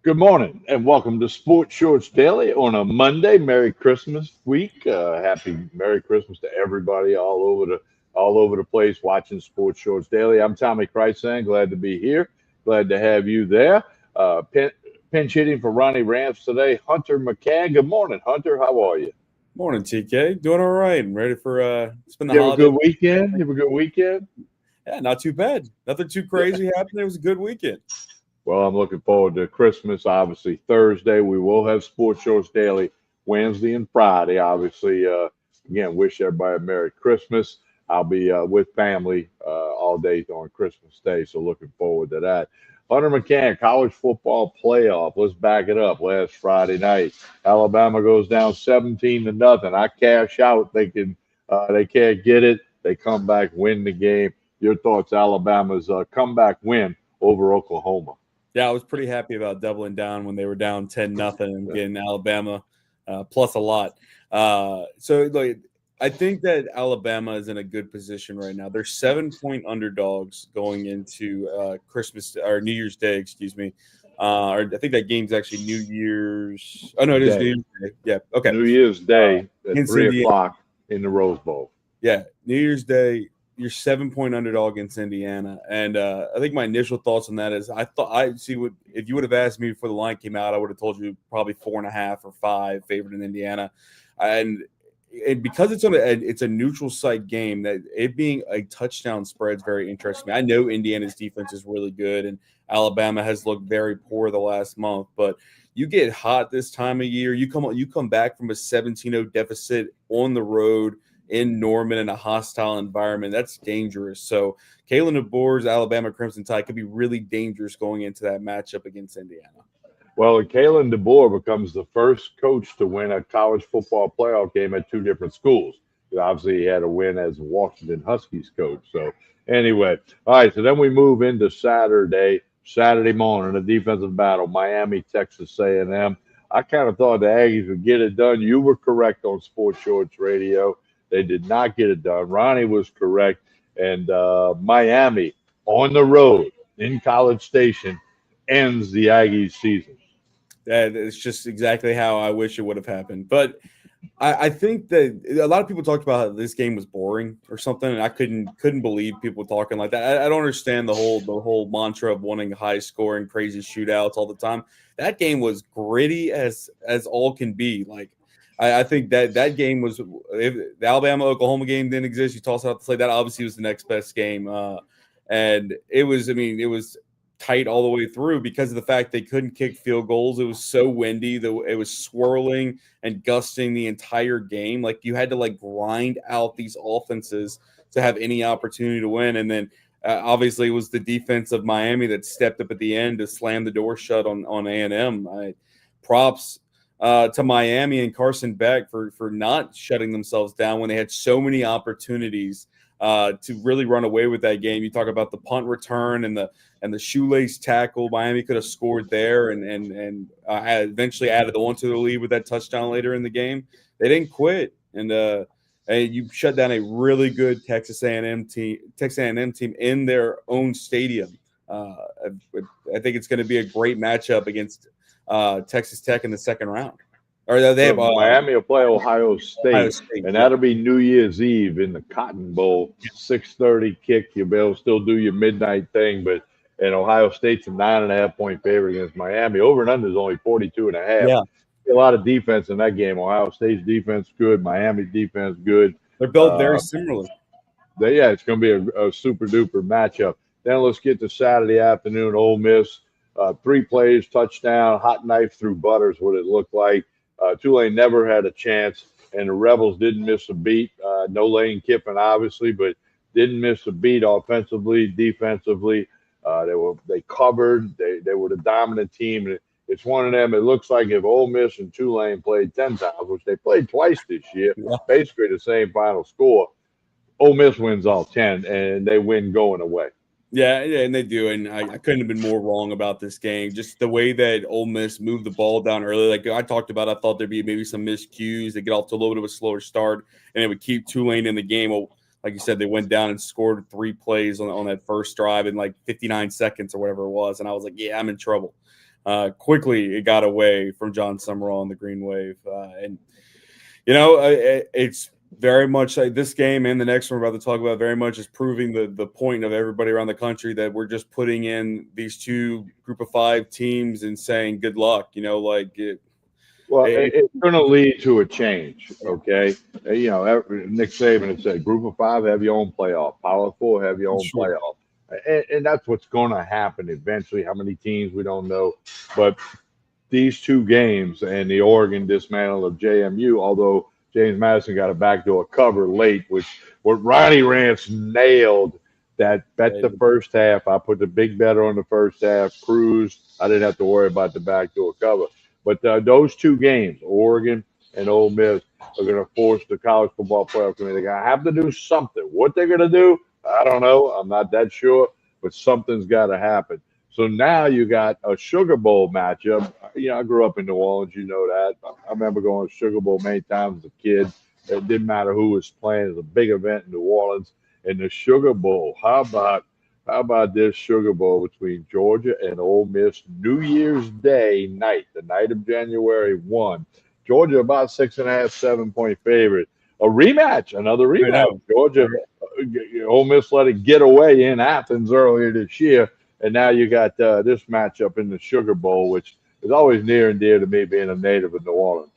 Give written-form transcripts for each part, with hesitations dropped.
Good morning and welcome to Sports Shorts Daily on a Monday. Merry Christmas week. Happy Merry Christmas to everybody all over the place watching Sports Shorts Daily. I'm Tommy Krysan. Glad to be here. Glad to have you there. Pinch hitting for Ronnie Rams today. Hunter McCann. Good morning, Hunter. How are you? Morning, TK. Doing all right. I'm ready for it's been the You have a holiday. good weekend. You have a good weekend. Yeah, not too bad. Nothing too Yeah. crazy happened. It was a good weekend. Well, I'm looking forward to Christmas. Obviously, Thursday we will have Sports Shorts Daily. Wednesday and Friday, obviously. Again, wish everybody a Merry Christmas. I'll be with family all day on Christmas Day, so looking forward to that. Hunter McCann, college football playoff. Let's back it up. Last Friday night, Alabama goes down 17 to nothing. I cash out thinking they can't get it. They come back, win the game. Your thoughts? Alabama's comeback win over Oklahoma. Yeah, I was pretty happy about doubling down when they were down 10-0 and getting Alabama plus a lot. So I think that Alabama is in a good position right now. They're 7-point underdogs going into Christmas or New Year's Day, excuse me. Or I think that game's actually New Year's. Oh no, it is New Day. Year's Day. Yeah, okay. New Year's Day at Against three Indiana. o'clock in the Rose Bowl. Yeah, New Year's Day, you're 7-point underdog against Indiana, and I think my initial thoughts on that is I thought I see what if you would have asked me before the line came out, I would have told you probably 4.5 or 5 favored in Indiana, and because it's a neutral site game, that it being a touchdown spread is very interesting. I know Indiana's defense is really good, and Alabama has looked very poor the last month, but you get hot this time of year. You come back from a 17-0 deficit on the road in Norman in a hostile environment. That's dangerous. So Kalen DeBoer's Alabama Crimson Tide could be really dangerous going into that matchup against Indiana. Well, Kalen DeBoer becomes the first coach to win a college football playoff game at two different schools. Obviously, he had a win as Washington Huskies coach. So, anyway, all right. So then we move into Saturday morning, a defensive battle, Miami, Texas A&M. I kind of thought the Aggies would get it done. You were correct on Sports Shorts Radio. They did not get it done. Ronnie was correct, and Miami on the road in College Station ends the Aggies season. That is just exactly how I wish it would have happened. But I think that a lot of people talked about how this game was boring or something, and I couldn't believe people talking like that. I don't understand the whole mantra of wanting high scoring, crazy shootouts all the time. That game was gritty as all can be. Like I think that game was if the Alabama Oklahoma game didn't exist, you toss out the slate. That obviously was the next best game, and it was. I mean, it was tight all the way through because of the fact they couldn't kick field goals. It was so windy, it was swirling and gusting the entire game. Like you had to grind out these offenses to have any opportunity to win. And then obviously it was the defense of Miami that stepped up at the end to slam the door shut on A&M. Props to Miami and Carson Beck for not shutting themselves down when they had so many opportunities to really run away with that game. You talk about the punt return and the shoelace tackle. Miami could have scored there and eventually added on to the lead with that touchdown later in the game. They didn't quit, and you shut down a really good Texas A&M team in their own stadium. I think it's going to be a great matchup against Texas Tech in the second round. Or they have Miami will play Ohio Ohio State, State, and yeah. that'll be New Year's Eve in the Cotton Bowl, 6:30 kick. You'll be able to still do your midnight thing, but and Ohio State's a 9.5 point favorite against Miami. Over and under is only 42.5. Yeah. A lot of defense in that game. Ohio State's defense good, Miami's defense good. They're built very similarly. Yeah, it's going to be a super duper matchup. Then let's get to Saturday afternoon. Ole Miss, 3 plays, touchdown, hot knife through butter is what it looked like. Tulane never had a chance, and the Rebels didn't miss a beat. No Lane Kiffin, obviously, but didn't miss a beat offensively, defensively. They covered. They were the dominant team. It's one of them. It looks like if Ole Miss and Tulane played 10 times, which they played twice this year, Yeah. basically the same final score. Ole Miss wins all 10, and they win going away. Yeah, and they do, and I couldn't have been more wrong about this game. Just the way that Ole Miss moved the ball down early, like I talked about, I thought there'd be maybe some miscues. They get off to a little bit of a slower start, and it would keep Tulane in the game. Well, like you said, they went down and scored 3 plays on that first drive in like 59 seconds or whatever it was, and I was like, yeah, I'm in trouble. quickly it got away from John Summerall and the Green Wave. And, it's very much like this game and the next one we're about to talk about very much is proving the point of everybody around the country that we're just putting in these two group of 5 teams and saying good luck. Well, it's going to lead to a change, okay? Nick Saban had said, Group of 5, have your own playoff. Power 4, have your own Sure. playoff. And that's what's going to happen eventually. How many teams, we don't know. But these 2 games and the Oregon dismantle of JMU, although James Madison got a backdoor cover late, which what Ronnie Rance nailed that bet the first half. I put the big better on the first half, cruised. I didn't have to worry about the backdoor cover. But those 2 games, Oregon and Ole Miss, are going to force the college football playoff committee. They're going to have to do something. What they're going to do, I don't know. I'm not that sure, but something's got to happen. So now you got a Sugar Bowl matchup. I grew up in New Orleans. You know that. I remember going to Sugar Bowl many times as a kid. It didn't matter who was playing. It was a big event in New Orleans. And the Sugar Bowl, how about this Sugar Bowl between Georgia and Ole Miss New Year's Day night, the night of January 1? Georgia about 6.5, 7-point favorite. A rematch, another rematch. Georgia, Ole Miss let it get away in Athens earlier this year. And now you got this matchup in the Sugar Bowl, which is always near and dear to me being a native of New Orleans.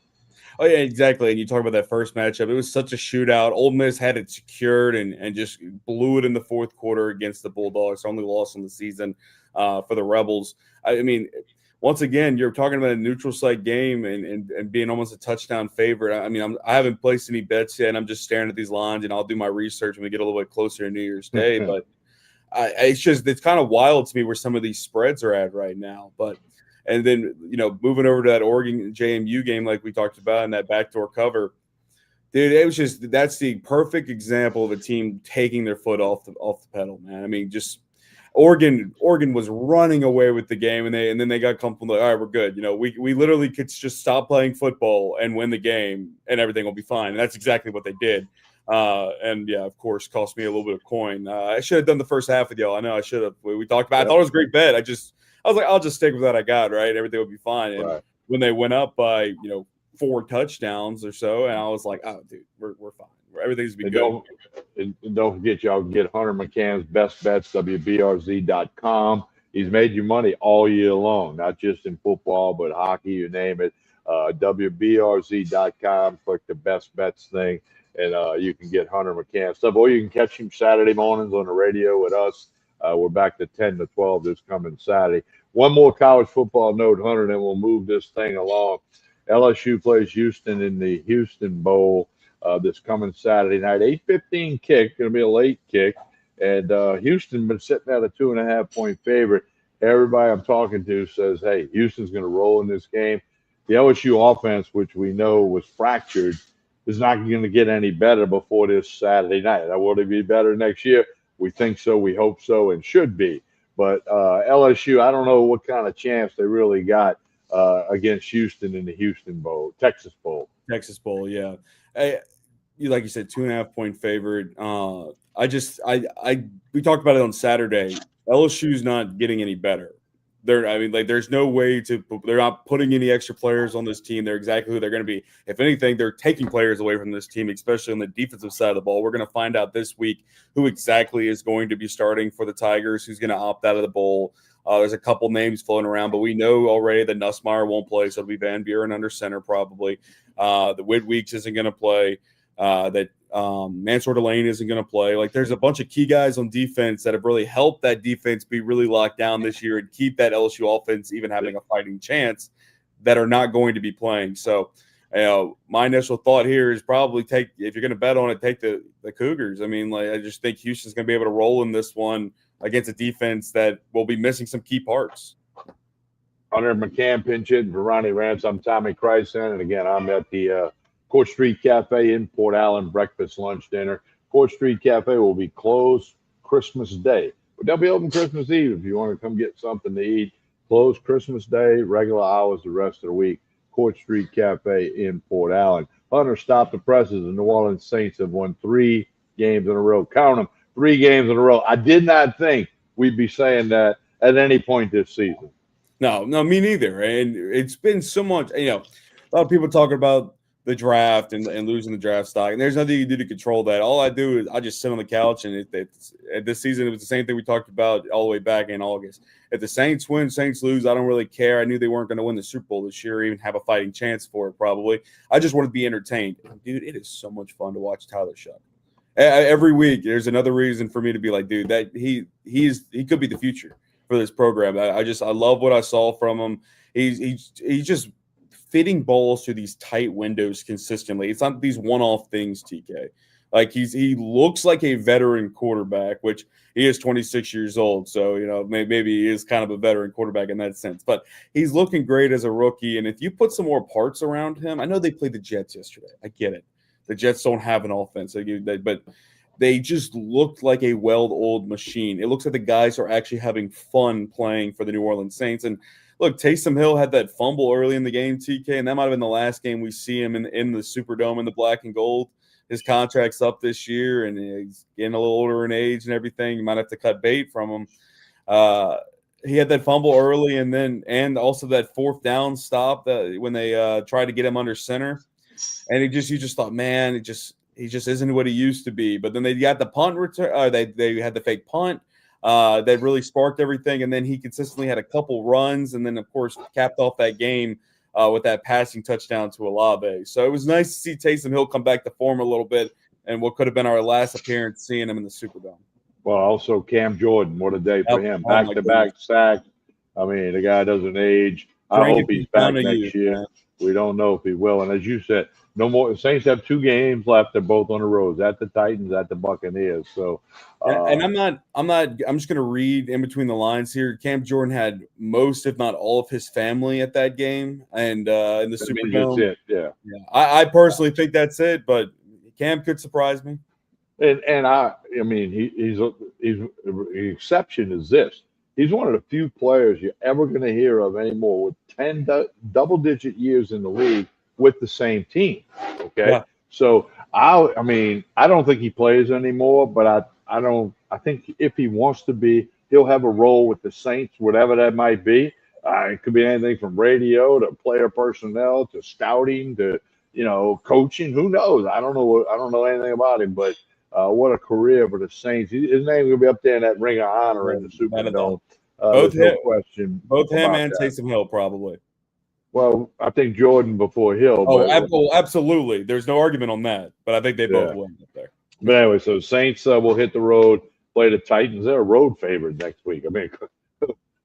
Oh, yeah, exactly. And you talk about that first matchup. It was such a shootout. Ole Miss had it secured and just blew it in the fourth quarter against the Bulldogs. Only loss on the season for the Rebels. I mean, once again, you're talking about a neutral site game and being almost a touchdown favorite. I mean, I haven't placed any bets yet. I'm just staring at these lines, and I'll do my research when we get a little bit closer to New Year's Day. But it's kind of wild to me where some of these spreads are at right now. And then, moving over to that Oregon JMU game, like we talked about, and that backdoor cover, dude, that's the perfect example of a team taking their foot off the pedal, man. I mean, just Oregon was running away with the game, and then they got comfortable. Like, all right, we're good. We literally could just stop playing football and win the game, and everything will be fine. And that's exactly what they did. And yeah, of course, cost me a little bit of coin. I should have done the first half with y'all. I know I should have. We talked about. I thought it was a great bet. I was like, I'll just stick with what I got, right? Everything will be fine. And when they went up by, 4 touchdowns or so, and I was like, oh, dude, we're fine. Everything's been good. And don't forget, y'all can get Hunter McCann's best bets, WBRZ.com. He's made you money all year long, not just in football, but hockey, you name it. WBRZ.com, click the best bets thing, and you can get Hunter McCann stuff. Or you can catch him Saturday mornings on the radio with us. We're back to 10 to 12 this coming Saturday. One more college football note, Hunter, then we'll move this thing along. LSU plays Houston in the Houston Bowl this coming Saturday night. 8:15 kick, going to be a late kick. And Houston been sitting at a 2.5-point favorite. Everybody I'm talking to says, hey, Houston's going to roll in this game. The LSU offense, which we know was fractured, is not going to get any better before this Saturday night. Now, will it be better next year? We think so, we hope so, and should be. But LSU, I don't know what kind of chance they really got against Houston in the Houston Bowl, Texas Bowl. Texas Bowl, yeah. Like you said, 2.5-point favorite. We talked about it on Saturday. LSU's not getting any better. There's no way they're not putting any extra players on this team. They're exactly who they're going to be. If anything, they're taking players away from this team, especially on the defensive side of the ball. We're going to find out this week who exactly is going to be starting for the Tigers, who's going to opt out of the bowl. There's a couple names floating around, but we know already that Nussmeier won't play, so it'll be Van Buren under center probably. The Whit Weeks isn't going to play. Mansour Delane isn't going to play. Like, there's a bunch of key guys on defense that have really helped that defense be really locked down this year and keep that LSU offense even having a fighting chance that are not going to be playing. So, my initial thought here is probably if you're going to bet on it, take the Cougars. I mean, I just think Houston's going to be able to roll in this one against a defense that will be missing some key parts. Hunter McCann pinch hitting for Ronnie Rance. I'm Tommy Krysan, and again, I'm at the Court Street Cafe in Port Allen, breakfast, lunch, dinner. Court Street Cafe will be closed Christmas Day, but they'll be open Christmas Eve if you want to come get something to eat. Closed Christmas Day, regular hours the rest of the week. Court Street Cafe in Port Allen. Hunter stopped the presses. The New Orleans Saints have won 3 games in a row. Count them, 3 games in a row. I did not think we'd be saying that at any point this season. No, me neither. And it's been so much, a lot of people talking about the draft and losing the draft stock, and there's nothing you can do to control that. All I do is I just sit on the couch, and this season it was the same thing we talked about all the way back in August. If the Saints win, Saints lose, I don't really care. I knew they weren't going to win the Super Bowl this year, or even have a fighting chance for it. Probably, I just want to be entertained, dude. It is so much fun to watch Tyler Shuck. Every week, there's another reason for me to be like, dude, that he could be the future for this program. I love what I saw from him. He's just fitting balls to these tight windows consistently. It's not these one-off things, TK. Like he looks like a veteran quarterback, which he is 26 years old. So, maybe he is kind of a veteran quarterback in that sense. But he's looking great as a rookie. And if you put some more parts around him, I know they played the Jets yesterday. I get it. The Jets don't have an offense, but they just looked like a well-oiled machine. It looks like the guys are actually having fun playing for the New Orleans Saints. And look, Taysom Hill had that fumble early in the game, TK, and that might have been the last game we see him in the Superdome in the black and gold. His contract's up this year, and he's getting a little older in age and everything. You might have to cut bait from him. He had that fumble early, and also that fourth down stop that when they tried to get him under center. And you just thought, man, he just isn't what he used to be. But then they got the punt return. They had the fake punt that really sparked everything. And then he consistently had a couple runs, and then of course capped off that game with that passing touchdown to Olave. So it was nice to see Taysom Hill come back to form a little bit, and what could have been our last appearance seeing him in the Superdome. Well, also Cam Jordan, what a day for him! Back-to-back sacks. I mean, the guy doesn't age. I hope he's back next year. Man. We don't know if he will. And as you said, no more. The Saints have 2 games left. They're both on the road. At the Titans, at the Buccaneers. So, and I'm just going to read in between the lines here. Cam Jordan had most, if not all, of his family at that game, and in the Superdome. Yeah. I personally think that's it, but Cam could surprise me. And I mean, he's the exception is this. He's one of the few players you're ever going to hear of anymore with 10 double-digit years in the league with the same team. Okay, yeah. So I don't think he plays anymore, but I think if he wants to be, he'll have a role with the Saints, whatever that might be. It could be anything from radio to player personnel to scouting to coaching. Who knows? I don't know anything about him, but. What a career for the Saints. His name will be up there in that Ring of Honor in the Superdome. Both no question. Both him and Taysom Hill, probably. Well, I think Jordan before Hill. Absolutely. There's no argument on that, but I think they both win up there. But anyway, so Saints will hit the road, play the Titans. They're a road favorite next week. I mean,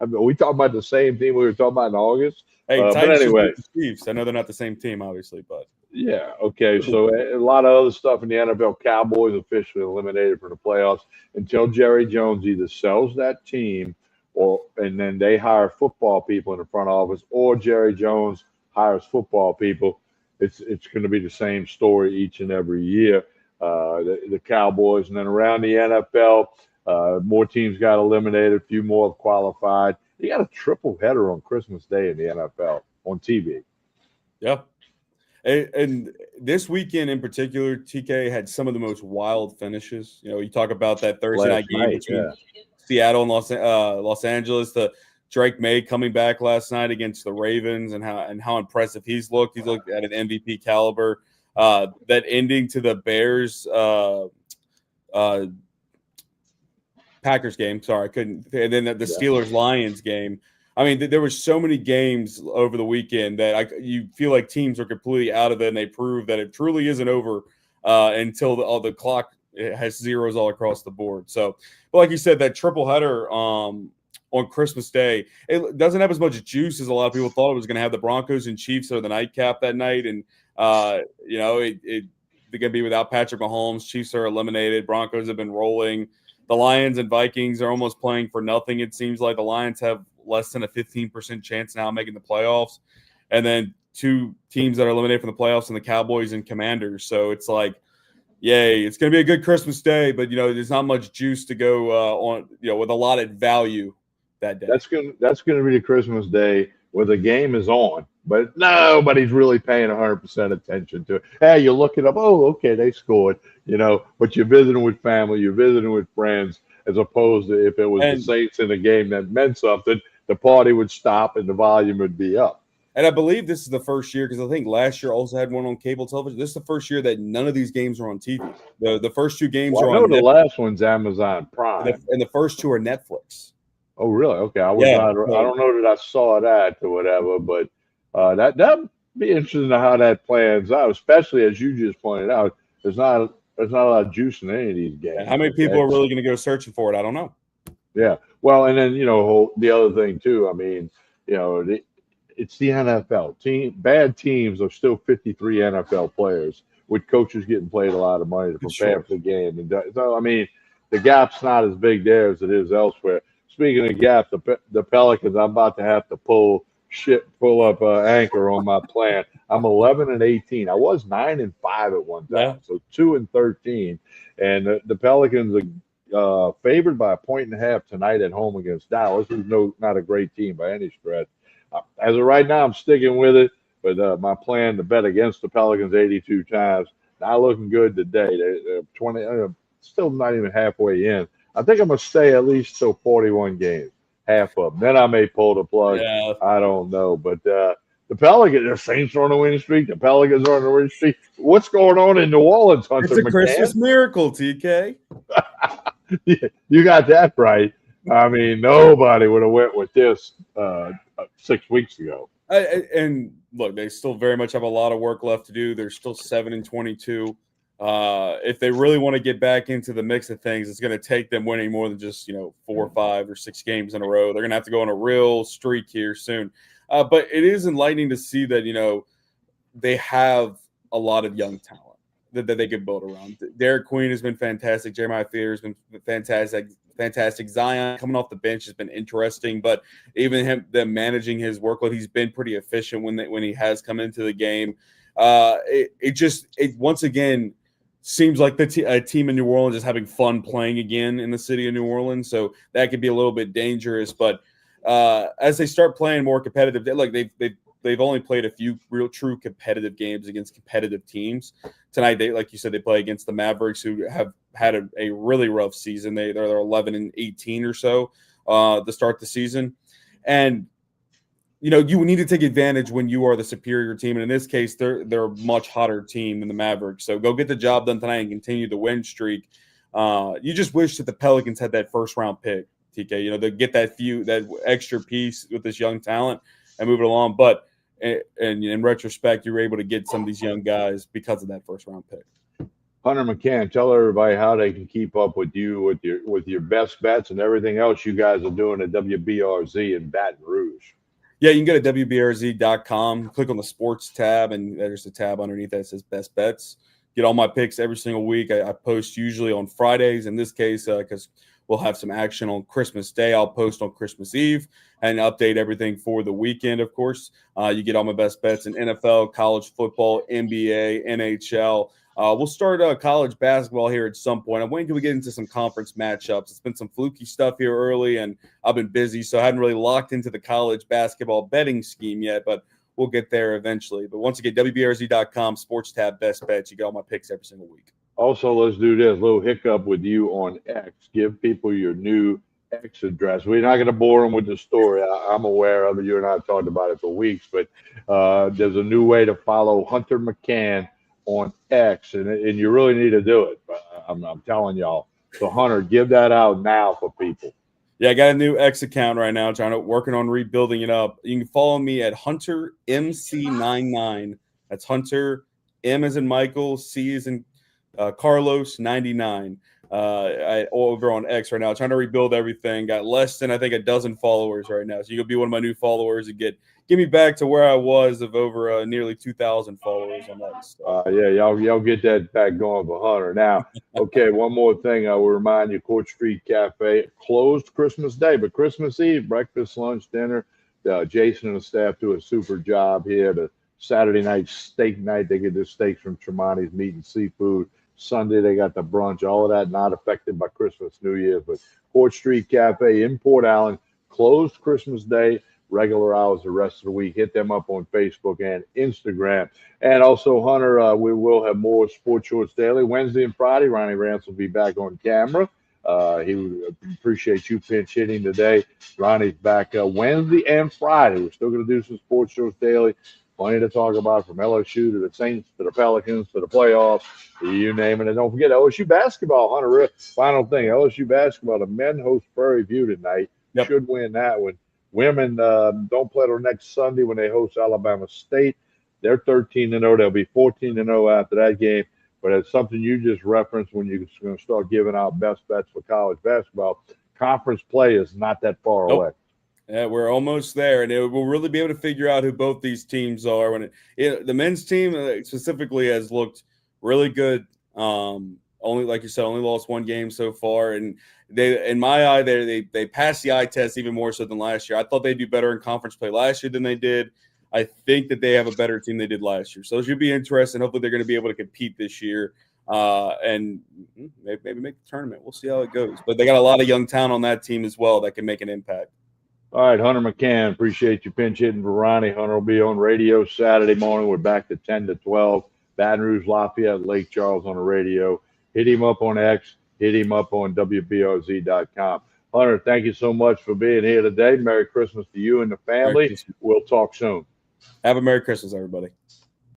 we talking about the same team we were talking about in August. Hey, but anyway, the Chiefs. I know they're not the same team, obviously, but. Yeah, okay. So a lot of other stuff in the NFL. Cowboys officially eliminated from the playoffs until Jerry Jones either sells that team and then they hire football people in the front office, or Jerry Jones hires football people. It's going to be the same story each and every year. The Cowboys, and then around the NFL, more teams got eliminated, a few more have qualified. You got a triple header on Christmas Day in the NFL on TV. Yeah. And this weekend in particular, TK had some of the most wild finishes. You talk about that Thursday night game between Seattle and Los Angeles. The Drake May coming back last night against the Ravens, and how impressive he's looked. He's looked at an MVP caliber. That ending to the Bears Packers game. Sorry, I couldn't. And then the Steelers Lions game. I mean, there were so many games over the weekend that you feel like teams are completely out of it, and they prove that it truly isn't over until the clock has zeros all across the board. So, but like you said, that triple header on Christmas Day, it doesn't have as much juice as a lot of people thought it was going to have. The Broncos and Chiefs are the nightcap that night, and they're going to be without Patrick Mahomes. Chiefs are eliminated. Broncos have been rolling. The Lions and Vikings are almost playing for nothing. It seems like the Lions have less than a 15% chance now of making the playoffs. And then 2 teams that are eliminated from the playoffs, and the Cowboys and Commanders. So it's like, yay, it's going to be a good Christmas Day, but, there's not much juice to go on, with a lot of value that day. That's going to be the Christmas Day where the game is on, but nobody's really paying 100% attention to it. Hey, you look it up. Oh, okay, they scored, but you're visiting with family, you're visiting with friends, as opposed to if it was the Saints in a game that meant something. the party would stop and the volume would be up. And I believe this is the first year, because I think last year also had one on cable television. This is the first year that none of these games are on TV. The first two games Well, are I know on the Netflix, last one's Amazon Prime. and the first two are Netflix. Oh, really? Okay, I Yeah, don't know that I saw that or whatever, but that'd be interesting to how that plans out. Especially as you just pointed out, there's not a lot of juice in any of these how games. many people Okay, are really going to go searching for it? I don't know. yeah. Well, and then the other thing too. I mean, it's the NFL. Bad teams are still 53 NFL players with coaches getting paid a lot of money to prepare Sure. for the game. And so, I mean, the gap's not as big there as it is elsewhere. Speaking of gap, the Pelicans, I'm about to have to pull up anchor on my plan. I'm 11-18. I was 9-5 at one Yeah. time, so 2-13. And the Pelicans are favored by a point and a half tonight at home against Dallas, who's not a great team by any stretch. As of right now, I'm sticking with it, but my plan to bet against the Pelicans 82 times, not looking good today. They're 20, still not even halfway in. I think I'm going to stay at least till 41 games, half of them. Then I may pull the plug. Yeah. I don't know. But the Pelicans, the Saints are on a winning streak. The Pelicans are on a winning streak. What's going on in New Orleans, Hunter It's a McCann? Christmas miracle, TK. You got that right. I mean, nobody would have went with this 6 weeks ago. And look, they still very much have a lot of work left to do. They're still 7-22. If they really want to get back into the mix of things, it's going to take them winning more than just 4 or 5 or 6 games in a row. They're going to have to go on a real streak here soon. But it is enlightening to see that they have a lot of young talent that they could build around. Derek Queen has been fantastic. Jeremiah Fear has been fantastic. Zion coming off the bench has been interesting, but even them managing his workload, he's been pretty efficient when he has come into the game. It once again seems like a team in New Orleans is having fun playing again in the city of New Orleans, so that could be a little bit dangerous. But as they start playing more competitive, they've only played a few real true competitive games against competitive teams. Tonight, like you said, they play against the Mavericks, who have had a really rough season. They're 11-18 or so to start the season. And you need to take advantage when you are the superior team. And in this case, they're a much hotter team than the Mavericks. So go get the job done tonight and continue the win streak. You just wish that the Pelicans had that first round pick, TK. They get that extra piece with this young talent and move it along. But in retrospect, you were able to get some of these young guys because of that first round pick. Hunter McCann, tell everybody how they can keep up with you with your best bets and everything else you guys are doing at WBRZ in Baton Rouge. Yeah, you can go to WBRZ.com, click on the sports tab, and there's a tab underneath that says best bets. Get all my picks every single week. I post usually on Fridays. In this case, because we'll have some action on Christmas Day, I'll post on Christmas Eve and update everything for the weekend, of course. You get all my best bets in NFL, college football, NBA, NHL. We'll start college basketball here at some point. I'm waiting till we get into some conference matchups. It's been some fluky stuff here early, and I've been busy, so I hadn't really locked into the college basketball betting scheme yet, but we'll get there eventually. But once again, WBRZ.com, sports tab, best bets. You get all my picks every single week. Also, let's do this little hiccup with you on X. Give people your new X address. We're not going to bore them with the story. I'm aware of it. You and I have talked about it for weeks, but there's a new way to follow Hunter McCann on X, and you really need to do it. I'm telling y'all. So, Hunter, give that out now for people. Yeah, I got a new X account right now, working on rebuilding it up. You can follow me at Hunter MC99. That's Hunter, M as in Michael, C as in Carlos 99. Over on X right now, trying to rebuild everything. Got less than I think a dozen followers right now, so you can be one of my new followers and get me back to where I was of over nearly 2,000 followers on X. Yeah, y'all get that back going for Hunter. Now, okay, one more thing I will remind you: Court Street Cafe closed Christmas Day, but Christmas Eve, breakfast, lunch, dinner. Jason and the staff do a super job here. The Saturday night steak night, they get their steaks from Tremonti's Meat and Seafood. Sunday, they got the brunch. All of that not affected by Christmas, New Year's. But Court Street Cafe in Port Allen closed Christmas Day, regular hours the rest of the week. Hit them up on Facebook and Instagram. And also, Hunter, we will have more Sports Shorts Daily. Wednesday and Friday, Ronnie Rance will be back on camera. He would appreciate you pinch hitting today. Ronnie's back Wednesday and Friday. We're still going to do some sports shows daily. Plenty to talk about, from LSU to the Saints to the Pelicans to the playoffs, you name it. And don't forget LSU basketball, Hunter. Final thing, LSU basketball, the men host Prairie View tonight. Yep. Should win that one. Women don't play till next Sunday when they host Alabama State. They're 13-0. They'll be 14-0 after that game. But it's something you just referenced when you're going to start giving out best bets for college basketball. Conference play is not that far away. Yeah, we're almost there, and we'll really be able to figure out who both these teams are. When the men's team specifically has looked really good. Only, like you said, only lost one game so far, and they, in my eye, they passed the eye test even more so than last year. I thought they'd do better in conference play last year than they did. I think that they have a better team than they did last year, so it should be interesting. Hopefully, they're going to be able to compete this year. And maybe make the tournament. We'll see how it goes. But they got a lot of young talent on that team as well that can make an impact. All right, Hunter McCann, appreciate you pinch hitting for Ronnie. Hunter will be on radio Saturday morning. We're back to 10 to 12. Baton Rouge, Lafayette, Lake Charles on the radio. Hit him up on X. Hit him up on WBRZ.com. Hunter, thank you so much for being here today. Merry Christmas to you and the family. We'll talk soon. Have a Merry Christmas, everybody.